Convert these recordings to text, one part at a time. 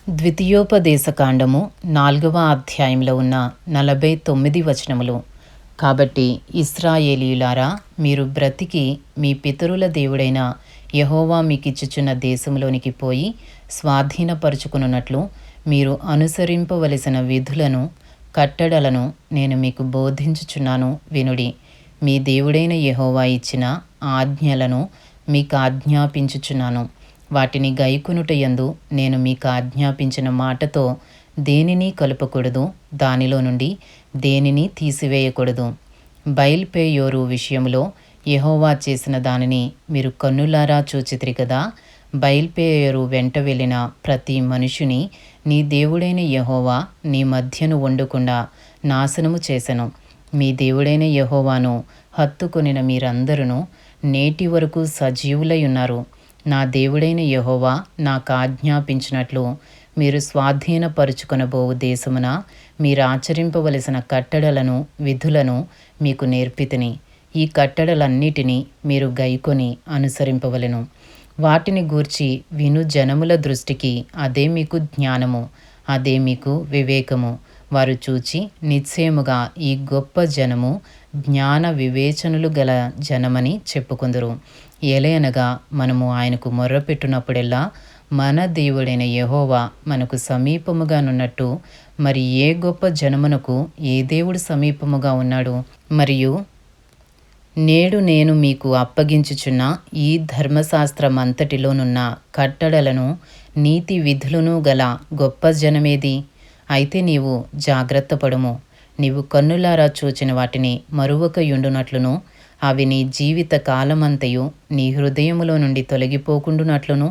ద్వితీయోపదేశకాండము 4వ అధ్యాయంలో ఉన్న 49 వచనములు. కాబట్టి ఇశ్రాయేలీయులారా, మీరు బ్రతికి మీ పితరుల దేవుడైన యెహోవా మీకిచ్చుచున్న దేశంలోనికి పోయి స్వాధీనపరుచుకున్నట్లు మీరు అనుసరింపవలసిన విధులను, కట్టడలను నేను మీకు బోధించుచున్నాను వినుడి. మీ దేవుడైన యెహోవా ఇచ్చిన ఆజ్ఞలను మీకు ఆజ్ఞాపించుచున్నాను. వాటిని గైకొనుటయందు నేను మీకు ఆజ్ఞాపించిన మాటతో దేనిని కలుపకూడదు, దానిలో నుండి దేనిని తీసివేయకూడదు. బయల్పెయోరు విషయంలో యెహోవా చేసిన దానిని మీరు కన్నులారా చూచితిరి కదా. బయల్పెయోరు వెంట వెళ్ళిన ప్రతి మనుషుని నీ దేవుడైన యెహోవా నీ మధ్యను ఉండకుండా నాశనము చేసెను. మీ దేవుడైన యెహోవాను హత్తుకొనిన మీరందరూ నేటి వరకు సజీవులై ఉన్నారు. నా దేవుడైన యెహోవా నాకు ఆజ్ఞాపించినట్లు మీరు స్వాధీనపరుచుకొనబోవు దేశమున మీరు ఆచరింపవలసిన కట్టడలను, విధులను మీకు నేర్పితిని. ఈ కట్టడలన్నిటినీ మీరు గైకొని అనుసరింపవలెను. వాటిని గూర్చి విను జనముల దృష్టికి అదే మీకు జ్ఞానము, అదే మీకు వివేకము. వారు చూచి నిశ్చయముగా ఈ గొప్ప జనము జ్ఞాన వివేచనలు గల జనమని చెప్పుకొందురు. ఏలయనగా మనము ఆయనకు మొర్రపెట్టునప్పుడెల్లా మన దేవుడైన యెహోవా మనకు సమీపముగా నున్నట్టు మరి ఏ గొప్ప జనమునకు ఏ దేవుడు సమీపముగా ఉన్నాడు? మరియు నేడు నేను మీకు అప్పగించుచున్న ఈ ధర్మశాస్త్రమంతటిలోనున్న కట్టడలను, నీతి విధులను గల గొప్ప జనమేది? అయితే నీవు జాగ్రత్త పడుము. నీవు కన్నులారా చూచిన వాటిని మరువకయుండునట్లును, అవి నీ జీవిత కాలమంతయు నీ హృదయములో నుండి తొలగిపోకుండునట్లును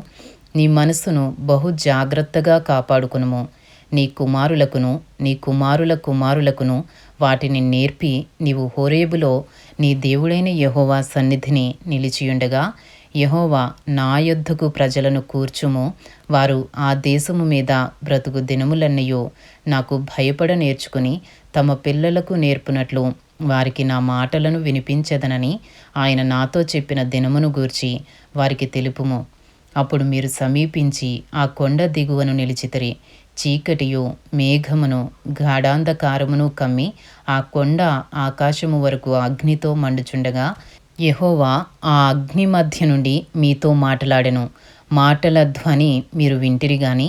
నీ మనస్సును బహు జాగ్రత్తగా కాపాడుకునుము. నీ కుమారులకును నీ కుమారుల కుమారులకును వాటిని నేర్పి నీవు హోరేబులో నీ దేవుడైన యెహోవా సన్నిధిని నిలిచియుండగా, యెహోవా నా యొద్దకు ప్రజలను కూర్చుము, వారు ఆ దేశము మీద బ్రతుకు దినములన్నయూ నాకు భయపడ నేర్చుకుని తమ పిల్లలకు నేర్పునట్లు వారికి నా మాటలను వినిపించెదనని ఆయన నాతో చెప్పిన దినమును గూర్చి వారికి తెలుపుము. అప్పుడు మీరు సమీపించి ఆ కొండ దిగువను నిలిచితిరి. చీకటియు మేఘమును గాఢాంధకారమును కమ్మి ఆ కొండ ఆకాశము వరకు అగ్నితో మండుచుండగా యెహోవా ఆ అగ్ని మధ్య నుండి మీతో మాటలాడెను. మాటల ధ్వని మీరు వింటిరి గాని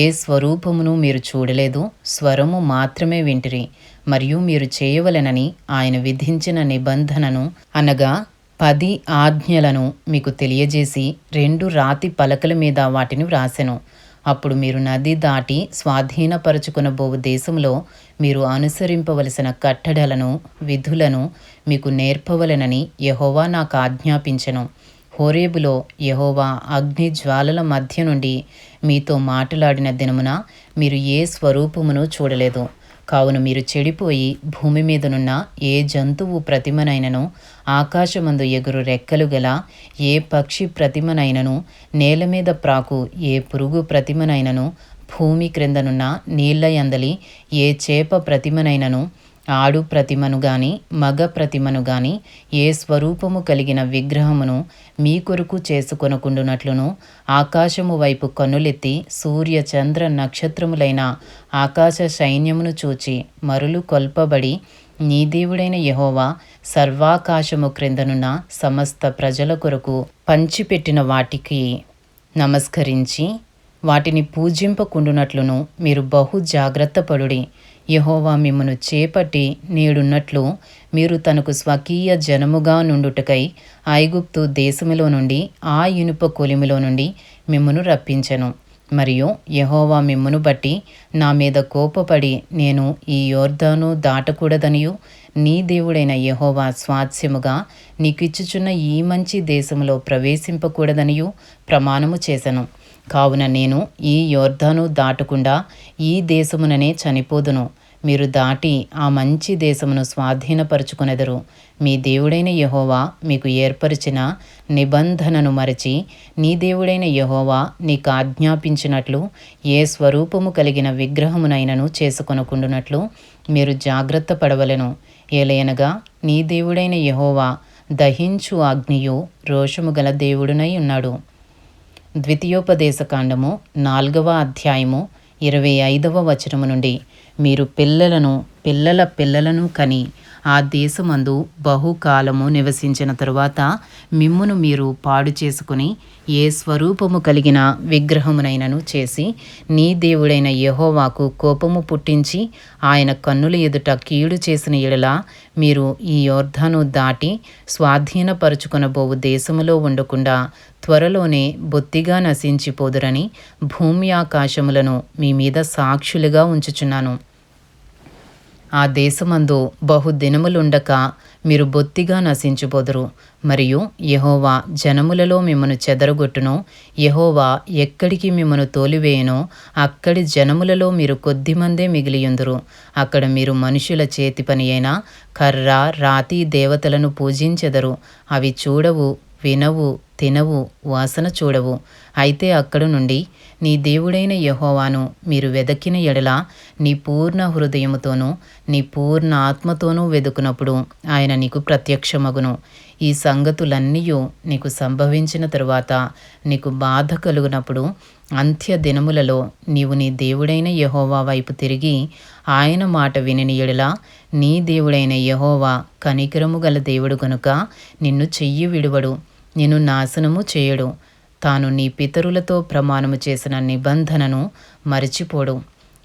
ఏ స్వరూపమును మీరు చూడలేదు, స్వరము మాత్రమే వింటిరి. మరియు మీరు చేయవలెనని ఆయన విధించిన నిబంధనను అనగా 10 ఆజ్ఞలను మీకు తెలియజేసి 2 రాతి పలకల మీద వాటిని వ్రాసెను. అప్పుడు మీరు నది దాటి స్వాధీనపరచుకొనబోవు దేశంలో మీరు అనుసరింపవలసిన కట్టడలను, విధులను మీకు నేర్పవలెనని యెహోవా నాకు ఆజ్ఞాపించెను. హోరేబులో యెహోవా అగ్ని జ్వాలల మధ్య నుండి మీతో మాట్లాడిన దినమున మీరు ఏ స్వరూపమును చూడలేదు. కావున మీరు చెడిపోయి భూమి మీదనున్న ఏ జంతువు ప్రతిమనైనను, ఆకాశమందు ఎగురు రెక్కలు గల ఏ పక్షి ప్రతిమనైనను, నేల మీద ప్రాకు ఏ పురుగు ప్రతిమనైనను, భూమి క్రిందనున్న నీళ్ల యందలి ఏ చేప ప్రతిమనైనను, ఆడు ప్రతిమను గాని మగ ప్రతిమను గాని ఏ స్వరూపము కలిగిన విగ్రహమును మీ కొరకు చేసుకొనకుండునట్లును, ఆకాశము వైపు కన్నులెత్తి సూర్య చంద్ర నక్షత్రములైన ఆకాశ సైన్యమును చూచి మరులు కొల్పబడి నీ దేవుడైన యెహోవా సర్వాకాశము క్రిందనున్న సమస్త ప్రజల కొరకు పంచిపెట్టిన వాటికి నమస్కరించి వాటిని పూజింపకుండునట్లును మీరు బహు జాగ్రత్త పడుడి. యెహోవా మిమ్మును చేపట్టి నేడున్నట్లు మీరు తనకు స్వకీయ జనముగా నుండుటకై ఐగుప్తు దేశములో నుండి ఆ ఇనుప కొలిమిలో నుండి మిమ్మును రప్పించెను. మరియు యెహోవా మిమ్మును బట్టి నా మీద కోపపడి నేను ఈ యొర్దాను దాటకూడదనియు, నీ దేవుడైన యెహోవా స్వాస్యముగా నీకిచ్చుచున్న ఈ మంచి దేశములో ప్రవేశింపకూడదనియు ప్రమాణము చేసెను. కావున నేను ఈ యొర్దాను దాటకుండా ఈ దేశముననే చనిపోదును. మీరు దాటి ఆ మంచి దేశమును స్వాధీనపరుచుకొనెదరు. మీ దేవుడైన యెహోవా మీకు ఏర్పరిచిన నిబంధనను మరచి నీ దేవుడైన యెహోవా నీకు ఆజ్ఞాపించినట్లు ఏ స్వరూపము కలిగిన విగ్రహమునైనను చేసుకొనకుండునట్లు మీరు జాగ్రత్త పడవలెను. ఏలయనగా నీ దేవుడైన యెహోవా దహించు అగ్నియు రోషము గల దేవుడునై ఉన్నాడు. ద్వితీయోపదేశకాండము 4వ అధ్యాయము 25వ వచనము నుండి, మీరు పిల్లలను పిల్లల పిల్లలను కని ఆ దేశమందు బహుకాలము నివసించిన తరువాత మిమ్మును మీరు పాడు చేసుకుని ఏ స్వరూపము కలిగిన విగ్రహమునైనను చేసి నీ దేవుడైన యెహోవాకు కోపము పుట్టించి ఆయన కన్నుల ఎదుట కీడు చేసిన యెడల మీరు ఈ యొర్దాను దాటి స్వాధీనపరుచుకొనబోవు దేశములో ఉండకుండా త్వరలోనే బొత్తిగా నశించిపోదురని భూమి ఆకాశములను మీ మీద సాక్షులుగా ఉంచుచున్నాను. ఆ దేశమందు బహుదినములుండక మీరు బొత్తిగా నశించిపోదురు. మరియు యెహోవా జనములలో మిమ్మను చెదరగొట్టును. యెహోవా ఎక్కడికి మిమ్మను తోలివేయునో అక్కడి జనములలో మీరు కొద్దిమందే మిగిలియుందురు. అక్కడ మీరు మనుషుల చేతి పని అయిన కర్ర రాతి దేవతలను పూజించెదరు. అవి చూడవు, వినవు, తినవు, వాసన చూడవు. అయితే అక్కడ నుండి నీ దేవుడైన యెహోవాను మీరు వెదకిన ఎడల నీ పూర్ణ హృదయముతోనూ నీ పూర్ణ ఆత్మతోనూ వెదుకునప్పుడు ఆయన నీకు ప్రత్యక్షమగును. ఈ సంగతులన్నీయు నీకు సంభవించిన తరువాత నీకు బాధ కలుగునప్పుడు అంత్య దినములలో నీవు నీ దేవుడైన యెహోవా వైపు తిరిగి ఆయన మాట వినిన యెడల నీ దేవుడైన యెహోవా కనికరము గల దేవుడు గనుక నిన్ను చెయ్యి విడువడు, నిన్ను నాశనము చేయడు. తాను నీ పితరులతో ప్రమాణము చేసిన నిబంధనను మరచిపోడు.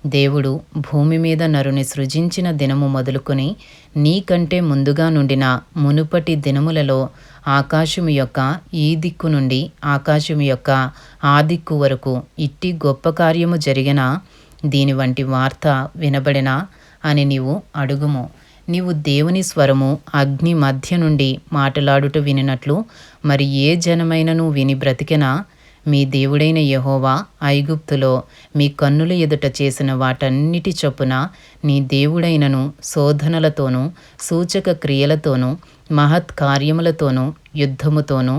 దేవుడు భూమి మీద నరుని సృజించిన దినము మొదలుకొని నీకంటే ముందుగా నుండిన మునుపటి దినములలో ఆకాశము యొక్క ఈ దిక్కు నుండి ఆకాశము యొక్క ఆ దిక్కు వరకు ఇట్టి గొప్ప కార్యము జరిగినా దీని వంటి వార్త వినబడినా అని నీవు అడుగుము. నీవు దేవుని స్వరము అగ్ని మధ్య నుండి మాటలాడుట వినినట్లు మరి ఏ జనమైనను విని బ్రతికెనా? మీ దేవుడైన యెహోవా ఐగుప్తులో మీ కన్నుల ఎదుట చేసిన వాటన్నిటి చొప్పున నీ దేవుడైనను శోధనలతోనూ సూచక క్రియలతోనూ మహత్ కార్యములతోనూ యుద్ధముతోనూ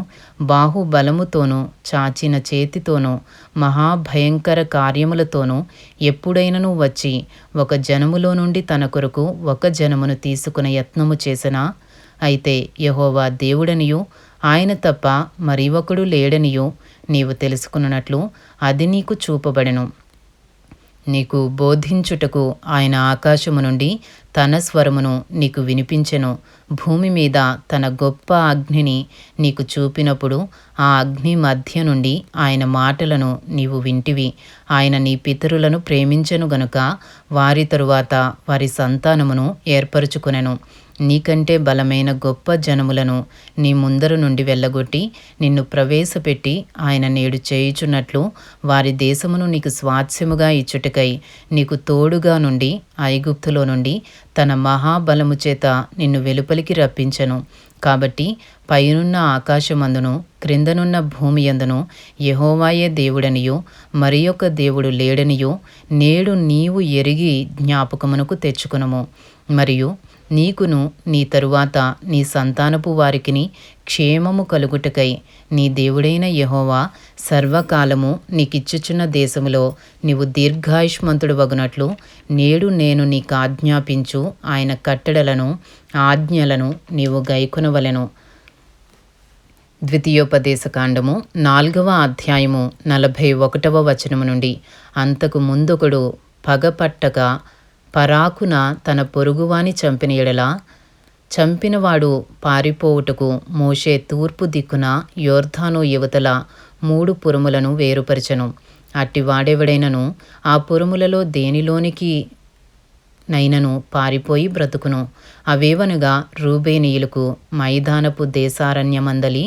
బాహుబలముతోనూ చాచిన చేతితోనూ మహాభయంకర కార్యములతోనూ ఎప్పుడైనను వచ్చి ఒక జనములో నుండి తన కొరకు ఒక జనమును తీసుకునే యత్నము చేసినా? అయితే యెహోవా దేవుడనియు ఆయన తప్ప మరి ఒకడు లేడనియు నీవు తెలుసుకున్నట్లు అది నీకు చూపబడెను. నీకు బోధించుటకు ఆయన ఆకాశము నుండి తన స్వరమును నీకు వినిపించెను. భూమి మీద తన గొప్ప అగ్నిని నీకు చూపినప్పుడు ఆ అగ్ని మధ్య నుండి ఆయన మాటలను నీవు వింటివి. ఆయన నీ పితరులను ప్రేమించెను గనుక వారి తరువాత వారి సంతానమును ఏర్పరచుకొనెను. నీకంటే బలమైన గొప్ప జనములను నీ ముందర నుండి వెళ్ళగొట్టి నిన్ను ప్రవేశపెట్టి ఆయన నేడు చేయుచున్నట్లు వారి దేశమును నీకు స్వాస్థ్యముగా ఇచ్చుటకై నీకు తోడుగా నుండి ఐగుప్తులో నుండి తన మహాబలము చేత నిన్ను వెలుపలికి రప్పించెను. కాబట్టి పైనున్న ఆకాశమందును క్రిందనున్న భూమి యందును యెహోవాయే దేవుడనియు మరి యొక్క దేవుడు లేడనియు నేడు నీవు ఎరిగి జ్ఞాపకమునకు తెచ్చుకునుము. మరియు నీకును నీ తరువాత నీ సంతానపు వారికిని క్షేమము కలుగుటకై నీ దేవుడైన యెహోవా సర్వకాలము నీకిచ్చుచున్న దేశములో నీవు దీర్ఘాయుష్మంతుడు వగునట్లు నేడు నేను నీకు ఆజ్ఞాపించు ఆయన కట్టడలను ఆజ్ఞలను నీవు గైకొనవలెను. ద్వితీయోపదేశకాండము 4వ అధ్యాయము 41వ వచనము నుండి, అంతకు ముందొకడు పగపట్టక పరాకున తన పొరుగువాని చంపిన ఎడల చంపినవాడు పారిపోవుటకు మోషే తూర్పు దిక్కున యొర్దాను యువతల 3 పురములను వేరుపరచెను. అట్టి వాడెవడైనను ఆ పురములలో దేనిలోనికి నైనను పారిపోయి బ్రతుకును. అవేవనగా రూబేనీయులకు మైదానపు దేశారణ్యమందలి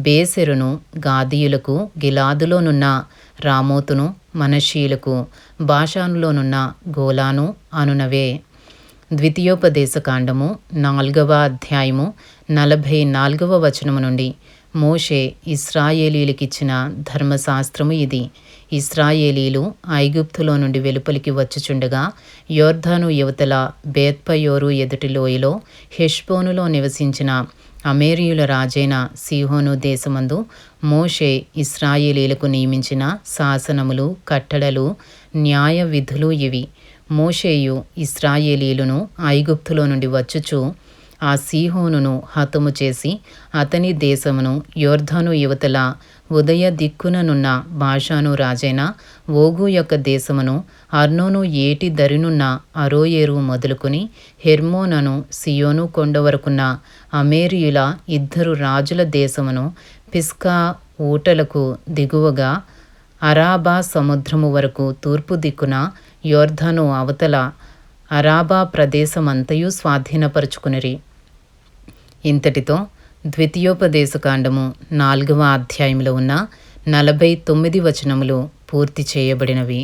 బేసెరును, గాదీయులకు గిలాదులోనున్న రామోతును, మనష్షీయులకు బాషానులోనున్న గోలాను అనునవే. ద్వితీయోపదేశకాండము 4వ అధ్యాయము 44వ వచనము నుండి, మోషే ఇశ్రాయేలీయులకిచ్చిన ధర్మశాస్త్రము ఇది. ఇశ్రాయేలీలు ఐగుప్తులో నుండి వెలుపలికి వచ్చుచుండగా యొర్దాను యువతల బేత్పయోరు ఎదుటి లోయలో హెష్బోనులో నివసించిన అమోరీయుల రాజైన సీహోను దేశమందు మోషే ఇశ్రాయేలీయులకు నియమించిన శాసనములు, కట్టడలు, న్యాయ విధులు ఇవి. మోషేయు ఇశ్రాయేలీయులను ఐగుప్తులో నుండి వచ్చుచు ఆ సీహోనును హతము చేసి అతని దేశమును యొర్దాను యువతల ఉదయ దిక్కుననున్న బాషాను రాజైన ఓగు యొక్క దేశమును అర్నోను ఏటి దరినున్న అరోయేరు మొదలుకొని హెర్మోనను సియోను కొండ వరకున్న అమేరియుల 2 రాజుల దేశమును పిస్కా ఊటలకు దిగువగా అరాబా సముద్రము వరకు తూర్పు దిక్కున యొర్దాను అవతల అరాబా ప్రదేశమంతయు స్వాధీనపరుచుకునిరి. ఇంతటితో ద్వితీయోపదేశకాండము 4వ అధ్యాయంలో ఉన్న 49 వచనములు పూర్తి చేయబడినవి.